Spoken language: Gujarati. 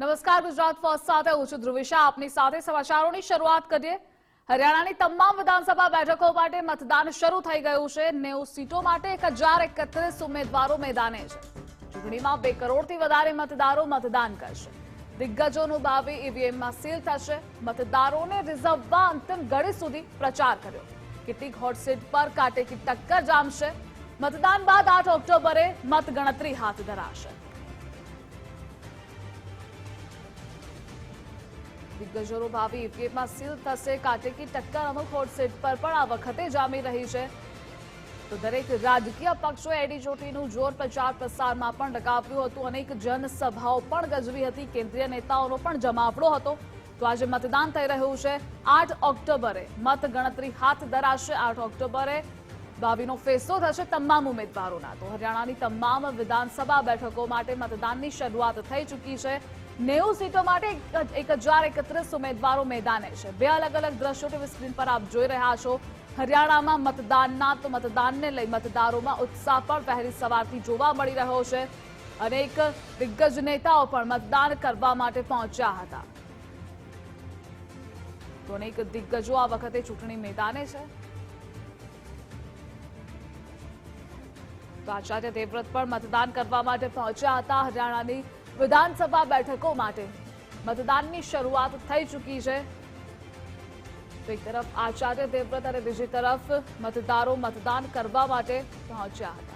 નમસ્કાર, ગુજરાત ફર્સ્ટ સાથે હું છું ધ્રુવિશા. આપની સાથે સમાચારોની શરૂઆત કરીએ. હરિયાણાની તમામ વિધાનસભા બેઠકો માટે મતદાન શરૂ થઈ ગયું છે. 90 સીટો માટે 1031 ઉમેદવારો મેદાને છે. ચૂંટણીમાં 2 કરોડથી વધારે મતદારો મતદાન કરશે. દિગ્ગજોનું ભાવિ ઈવીએમમાં સીલ થશે. મતદારોને રીઝવવા અંતિમ ઘડી સુધી પ્રચાર કર્યો. કેટલીક હોટ સીટ પર કાંટેકી ટક્કર જામશે. મતદાન બાદ 8 ઓક્ટોબરે મતગણતરી હાથ ધરાશે. દિગ્ગજોનું ભાવિ ઈવીએમમાં સીલ થશે. કાંટેકી ટક્કર અમુક હોટ સીટ પર પણ આ વખતે જામી રહી છે. તો દરેક રાજકીય પક્ષોએ એડી ચોટીનું જોર પ્રચાર પ્રસારમાં પણ લગાવ્યું હતું. અનેક જનસભાઓ પણ ગજવી હતી. કેન્દ્રીય નેતાઓનો પણ જમાવડો હતો. તો આજે મતદાન થઈ રહ્યું છે. 8 ઓક્ટોબરે મતગણતરી હાથ ધરાશે. 8 ઓક્ટોબરે ભાવિનો ફેંસો થશે તમામ ઉમેદવારોના. તો હરિયાણાની તમામ વિધાનસભા બેઠકો માટે મતદાનની શરૂઆત થઈ ચૂકી છે. 90 સીટો માટે 1031 ઉમેદવારો મેદાને છે. 2 અલગ અલગ દ્રશ્યો ટીવી સ્ક્રીન પર આપ જોઈ રહ્યા છો. હરિયાણામાં મતદાનને લઈ મતદારોમાં ઉત્સાહ પણ વહેલી સવારથી જોવા મળી રહ્યો છે. અનેક દિગ્ગજ નેતાઓ પણ મતદાન કરવા માટે પહોંચ્યા હતા. તો અનેક દિગ્ગજો આ વખતે ચૂંટણી મેદાને છે. તો આચાર્ય દેવવ્રત પણ મતદાન કરવા માટે પહોંચ્યા હતા. હરિયાણાની વિધાનસભા બેઠકો માટે મતદાનની શરૂઆત થઈ ચૂકી છે. એક તરફ આચાર્ય દેવવ્રત અને બીજી તરફ મતદારો મતદાન કરવા માટે પહોંચ્યા હતા.